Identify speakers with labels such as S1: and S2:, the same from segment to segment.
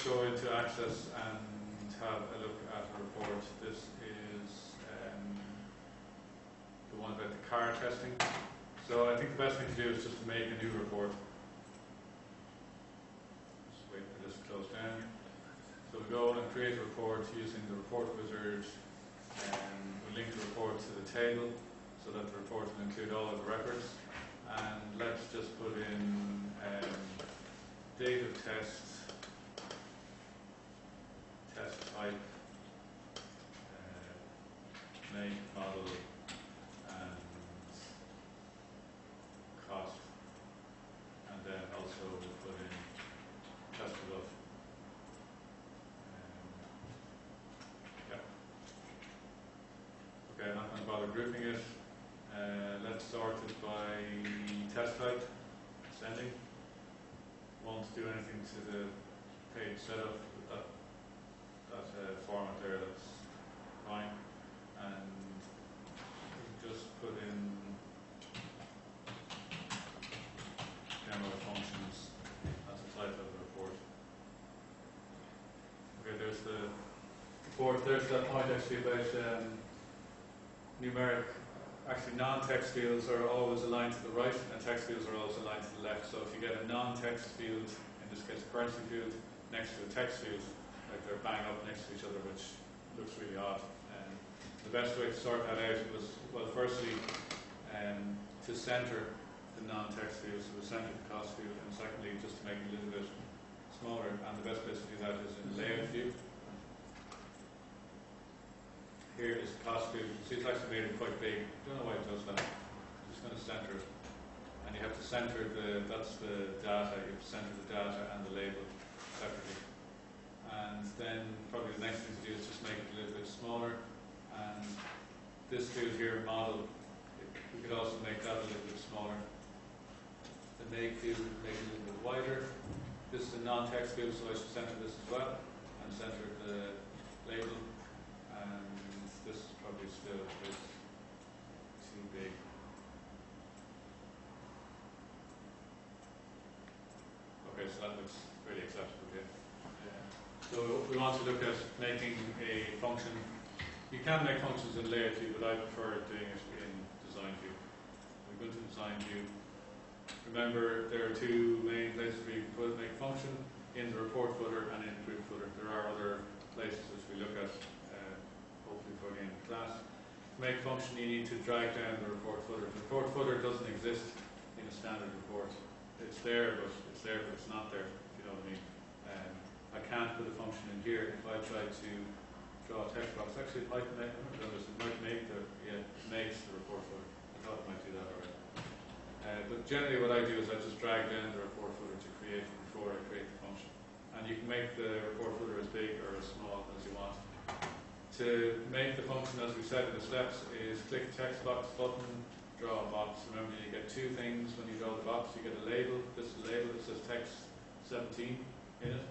S1: go into Access and have a look at a report. This is the one about the car testing. So I think the best thing to do is just to make a new report. Just wait for this to close down. So we go and create a report using the report wizard. We link the report to the table so that the report will include all of the records. And let's just put in date of test, test type, make, model, and cost. And then also we'll put in test result. Yeah. Okay, I'm not going to bother grouping it. Let's sort it by test type, sending. Won't do anything to the page setup with that format there, that's fine. And just put in demo functions as the title of the report. Okay, there's the report. There's that point actually about numeric. Actually, non-text fields are always aligned to the right, and text fields are always aligned to the left. So if you get a non-text field, in this case a currency field, next to a text field, like they're bang up next to each other, which looks really odd. And the best way to sort that out was, well, firstly, to center the non-text field, so to center the cost field, and secondly, just to make it a little bit smaller. And the best place to do that is in the layout view. Here is the cost field. See, it's actually made it quite big. Don't know why it does that. I'm just going to center it. And you have to center that's the data. You have to center the data and the label separately. And then probably the next thing to do is just make it a little bit smaller. And this field here, model, we could also make that a little bit smaller. The make field, make it a little bit wider. This is a non-text field, so I should center this as well. And center the label. And this is probably still a bit too big. Okay, so that looks really acceptable here. So we want to look at making a function. You can make functions in layout view, but I prefer doing it in design view. We go to design view. Remember, there are two main places where you can make a function, in the report footer and in the group footer. There are other places which we look at hopefully for the end of the class. To make a function, you need to drag down the report footer. The report footer doesn't exist in a standard report. It's there, but it's not there, if you know what I mean. I can't put a function in here. If I try to draw a text box, actually it might make, it makes the report footer. I thought it might do that already. But generally what I do is I just drag down the report footer to create it before I create the function. And you can make the report footer as big or as small as you want. To make the function, as we said in the steps, is click the text box button, draw a box. Remember, you get two things when you draw the box. You get a label. This is a label that says text 17 in it.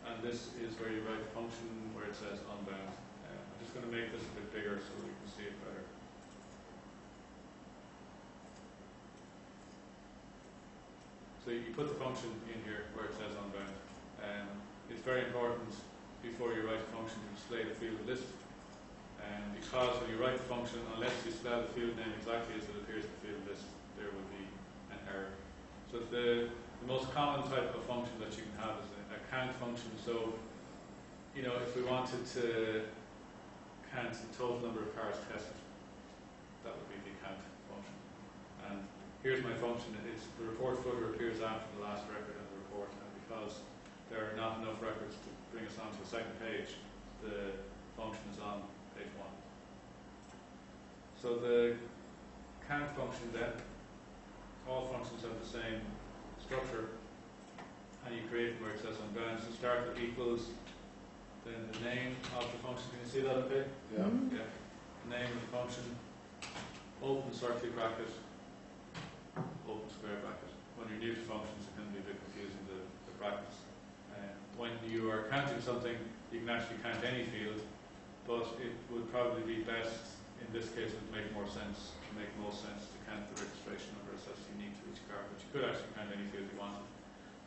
S1: And this is where you write the function where it says unbound. I'm just going to make this a bit bigger so we can see it better. So you put the function in here where it says unbound. It's very important before you write a function to display the field list. Because when you write the function, unless you spell the field name exactly as it appears in the field list, there will be an error. So the most common type of function that you can have is a count function. So, you know, if we wanted to count the total number of cars tested, that would be the count function. And here's my function. It's the report footer appears after the last record in the report, and because there are not enough records to bring us onto the second page, the function is on page 1. So the count function then, all functions have the same structure, and you create them where it says unbound. So start with equals, then the name of the function. Can you see that okay?
S2: Yeah.
S1: Yeah. Name of the function, open circular bracket, open square bracket. When you're new to functions, it can be a bit confusing, the brackets. When you are counting something, you can actually count any field, but it would probably be best, in this case, it would make most sense to count the registration number as that's unique to each car, but you could actually count any field you wanted.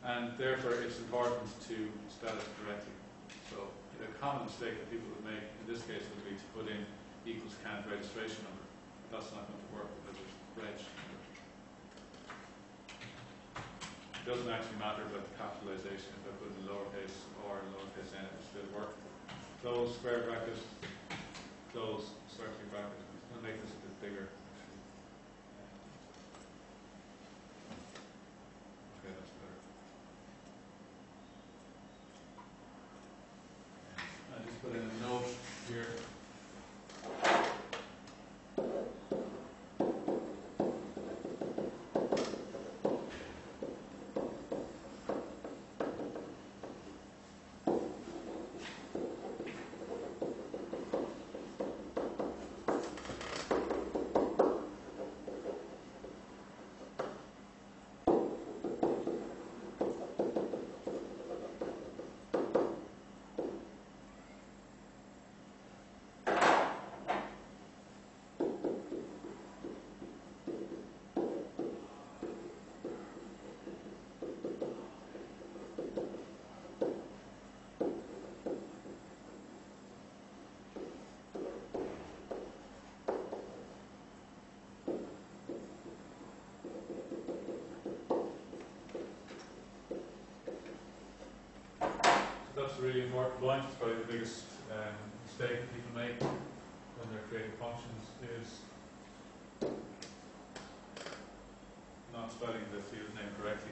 S1: and therefore it's important to spell it correctly. So the common mistake that people would make in this case would be to put in equals canned registration number. That's not going to work because it's reg. It doesn't actually matter about the capitalization if I put in lowercase or lowercase n, it will still work. Close square bracket, close circular bracket. I'm going to make this a bit bigger. Okay, that's better. I just put in a note here. That's a really important point. It's probably the biggest mistake that people make when they're creating functions is not spelling the field name correctly.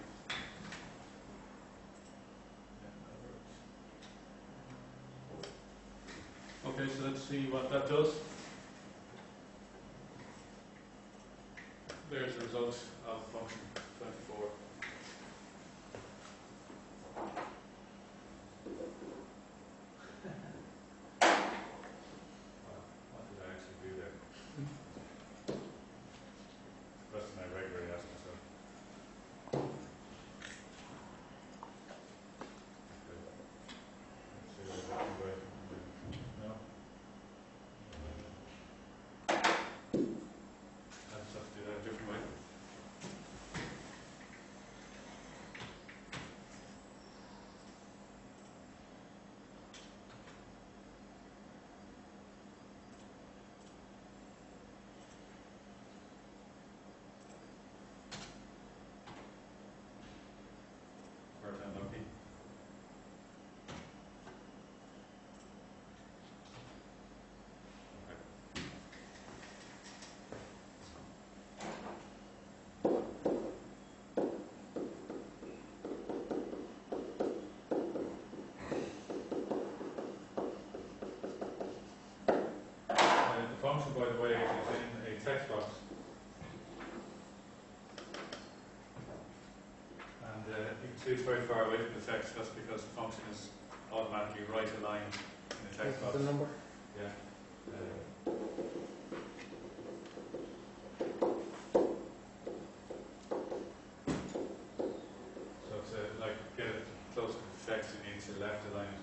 S1: Okay, so let's see what that does. There's the result of function 24. Function, by the way, is in a text box, and you can see it's very far away from the text. That's because the function is automatically right aligned in the text box.
S2: The number?
S1: Yeah. So it's like get it close to the text, you need to left align it.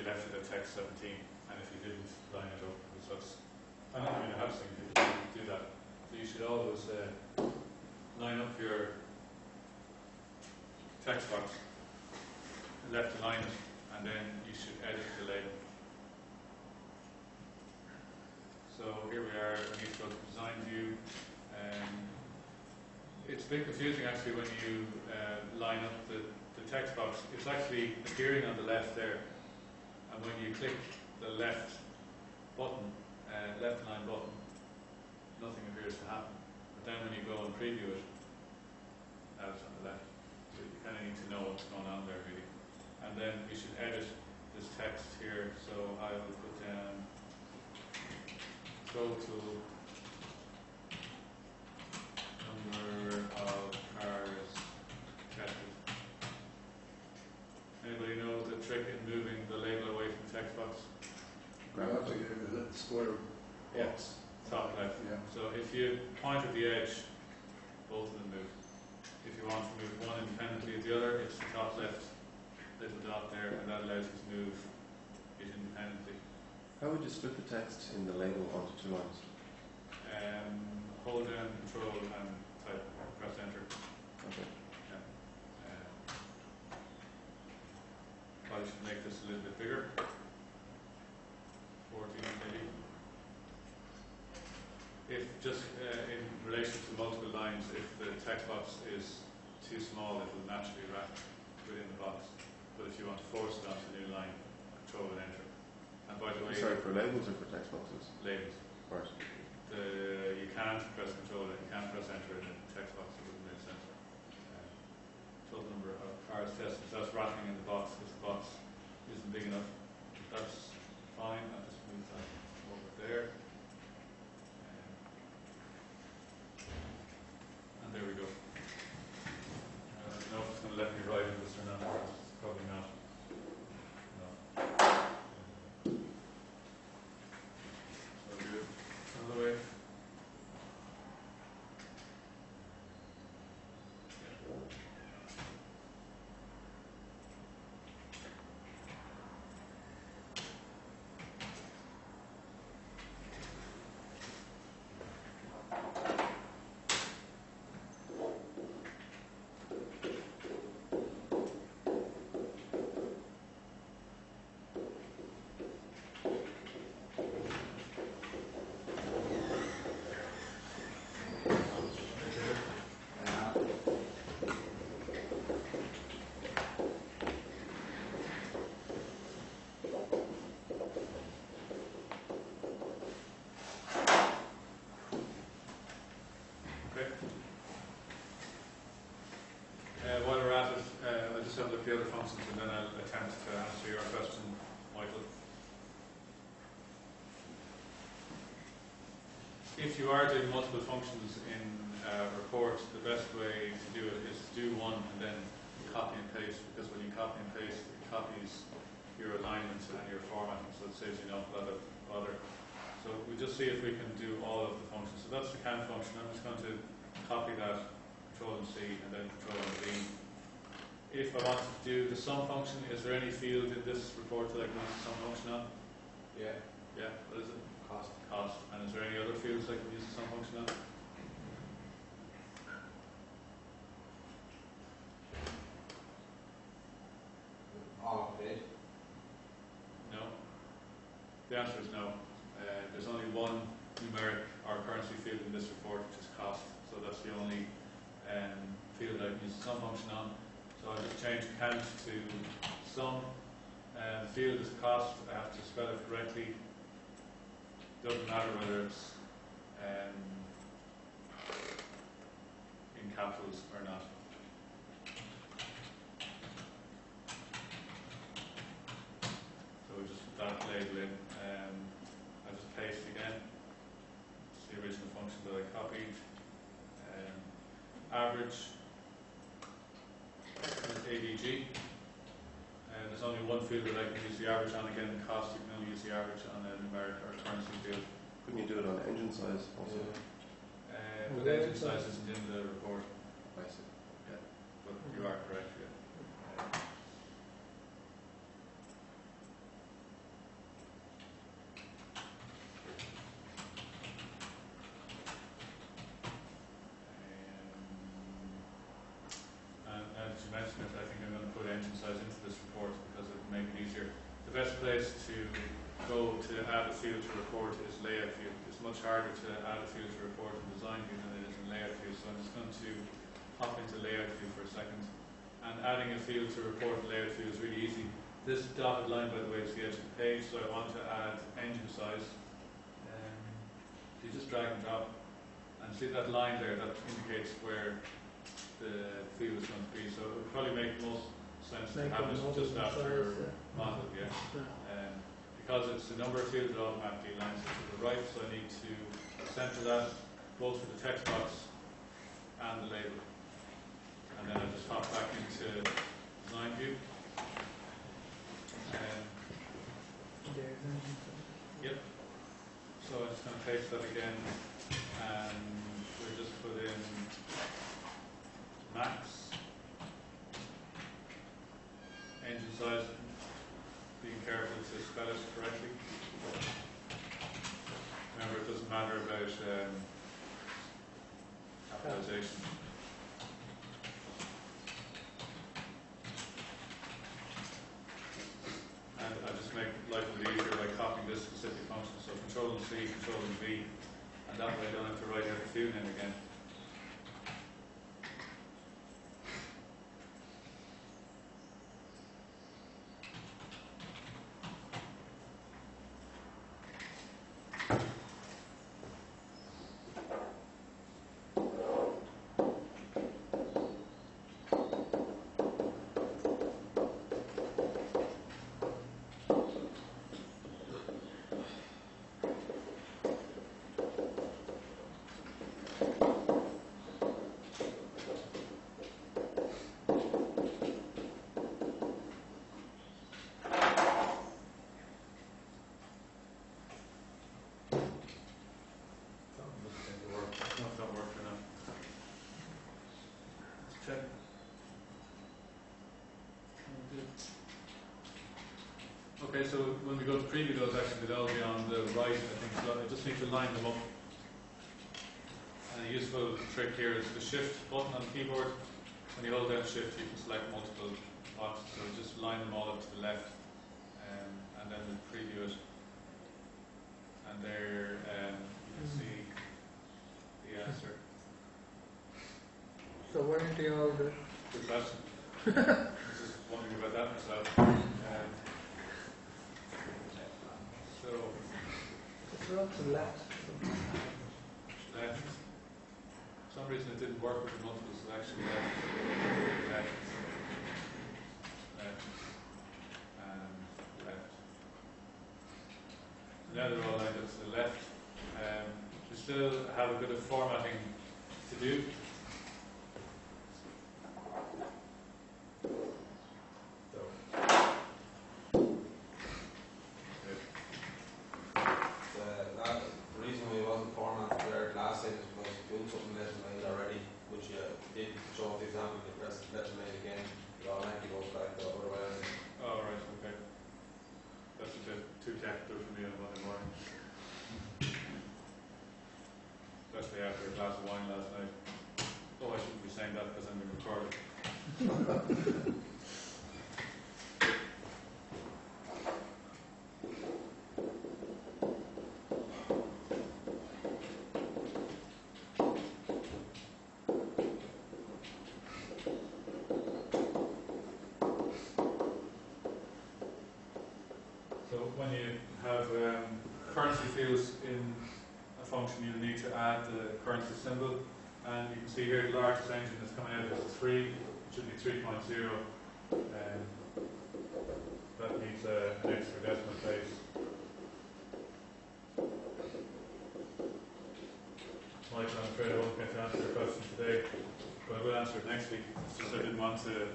S1: Left it at text 17, and if you didn't line it up, because that's, I'm not going to have seen people do that. So you should always line up your text box, left align it, and then you should edit the label. So here we are, we need to go to design view. It's a bit confusing actually when you line up the text box. It's actually appearing on the left there. And when you click the left button, left line button, nothing appears to happen. But then when you go and preview it, now it's on the left. So you kind of need to know what's going on there really. And then you should edit this text here. So I will put down go to
S2: square box.
S1: top left.
S2: Yeah.
S1: So if you point at the edge, both of them move. If you want to move one independently of the other, it's the top left little dot there, and that allows you to move it independently.
S3: How would you split the text in the label onto two lines?
S1: Hold down Control and type, press Enter.
S3: Okay.
S1: Yeah. Probably should make this a little bit bigger. 14 maybe. If just in relation to multiple lines, if the text box is too small, it will naturally wrap within the box. But if you want to force it onto a new line, Control and Enter. And by the way,
S3: Sorry, for labels or for text boxes?
S1: labels.
S3: Right.
S1: You can't press Control and you can't press Enter in a text box. It wouldn't make sense. Total number of hours tested. So that's rattling in the box because the box isn't big enough. That's fine. I'll just move that over there. And there we go. I don't know if it's going to let me write in this or not. Probably not. No. So I'll do it another way. While we're at it, I'll just have a look at the other functions and then I'll attempt to answer your question, Michael. If you are doing multiple functions in a report, the best way to do it is to do one and then copy and paste, because when you copy and paste, it copies your alignment and your formatting, so it saves you an awful lot of bother. So we'll just see if we can do all of the functions. So that's the can function. I'm just going to copy that, Control and C, and then Control and V. If I want to do the sum function, is there any field in this report that I can use the sum function on?
S2: Yeah.
S1: Yeah, what is it?
S2: Cost.
S1: Cost. And is there any other fields I can use the sum function on?
S2: All paid.
S1: No. The answer is no. There's only one numeric or currency field in this report, which is cost. So that's the only field I can use the sum function on. So I'll just change count to sum. Field is cost. I have to spell it correctly. Doesn't matter whether it's in capitals or not. So we just put that label in. I'll just paste again. It's the original function that I copied. Average is ADG. There's only one field that I can use the average on. Again, cost, you can only use the average on a numeric or currency field.
S3: Couldn't you do it on engine size also?
S1: But the engine size isn't in the report.
S3: I see.
S1: Yeah, but you are correct, yeah. And now that you mention it, I think I'm going to put engine size into this report because it will make it easier. The best place to go to add a field to report is layout view. It's much harder to add a field to report in design view than it is in layout view. So I'm just going to hop into layout view for a second. And adding a field to report in layout view is really easy. This dotted line, by the way, is the edge of the page, so I want to add engine size. You just drag and drop, and see that line there, that indicates where the field is going to be. So it would probably make most sense to have it just after model, yeah. Because it's the number of fields that automatically aligns it to the right, so I need to center that both for the text box and the label. And then I just hop back into design view. Yep. going to paste that again, and we'll just put in max engine size, being careful to spell it correctly. Remember, it doesn't matter about capitalization. And I'll just make life a bit easier by copying this specific function. So Control and C, Control and V, and that way I don't have to write out the field name again. Check. Okay, so when we go to preview those, actually they'll be on the right, I think, so I just need to line them up. And a useful trick here is the shift button on the keyboard. When you hold down shift, you can select multiple boxes, so just line them all up to the left, and then we'll preview it. And there you can see the answer.
S4: So why don't you all do?
S1: Good question. I was just wondering about that myself. So,
S4: It's not to left.
S1: left. For some reason it didn't work with the multiple selection. Left, and left. Now they're all lined up to the left. We still have a bit of formatting to do.
S2: The reason we wasn't formatted there last time is because you're doing something letter mail already, which you did to show off the example, you press letter mail again, it automatically goes back the other way.
S1: Oh, right, okay. That's a bit too technical for me on a Monday morning. Especially after a glass of wine last night. Oh, I shouldn't be saying that because I'm being recorded. So when you have currency fields in a function, you need to add the currency symbol, and you can see here the largest engine that's coming out is 3, it should be 3.0, and that needs an extra decimal place. Michael, I'm afraid I won't get to answer your question today, but I will answer it next week. It's just I didn't want to,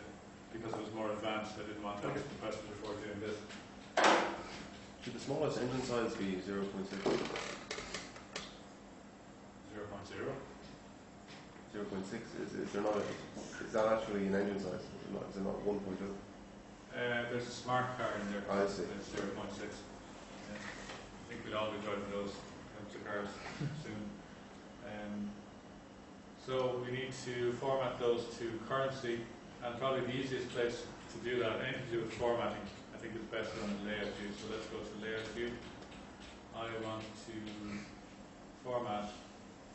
S1: because it was more advanced, I didn't want to answer the question before doing this.
S3: Should the smallest engine size be 0.6?
S1: 0.0.
S3: 0.6 is there not is that actually an engine size? Is it not 1.0?
S1: There's a smart car in there.
S3: I see.
S1: It's 0.6. Yeah. I think we'll all be driving those types of cars soon. So we need to format those to currency, and probably the easiest place to do that, anything to do with formatting, I think is best done in layout view. So let's go to layout view. I want to format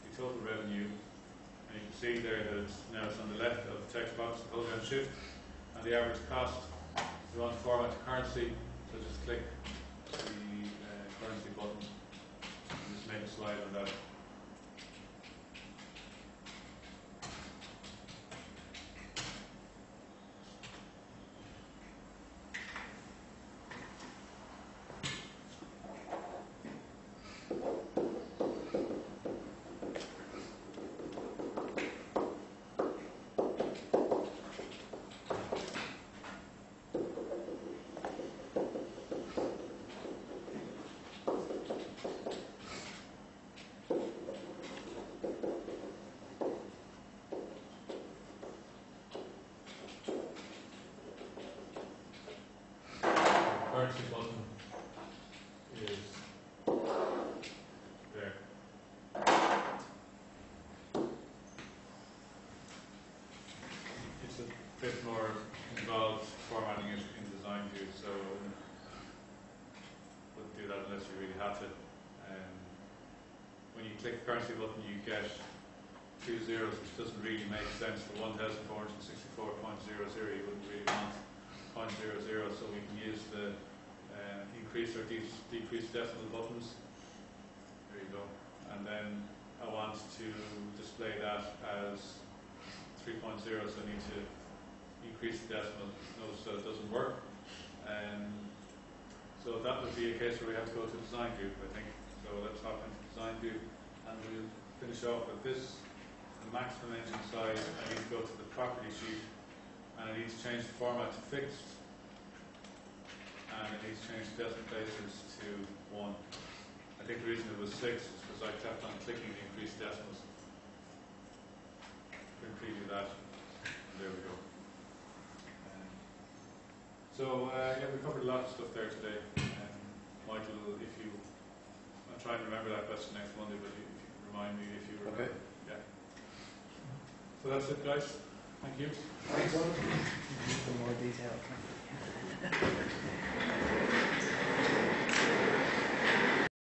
S1: the total revenue, and you can see there that now it's on the left of the text box. Hold down shift, and the average cost. We want to format to currency, so just click the currency button and just make a slide on that. bit more involved formatting it in design view, so wouldn't do that unless you really had to. When you click the currency button, you get 2 zeros, which doesn't really make sense for 1464.00. You wouldn't really want 0.00, so we can use the increase or decrease decimal buttons. There you go. And then I want to display that as 3.0, so I need to increase the decimal. Notice that it doesn't work. So that would be a case where we have to go to design view, I think. So let's hop into design view, and we'll finish off with this. The maximum engine size, I need to go to the property sheet, and I need to change the format to fixed, and I need to change the decimal places to 1. I think the reason it was 6 is because I kept on clicking the increased decimals. We can preview that. There we go. Yeah, we covered a lot of stuff there today. Michael, if you, I'll try and remember that question next Monday, but if you can remind me if you remember.
S3: Okay.
S1: Yeah. So that's it, guys. Thank you.
S4: Thanks. For more detail.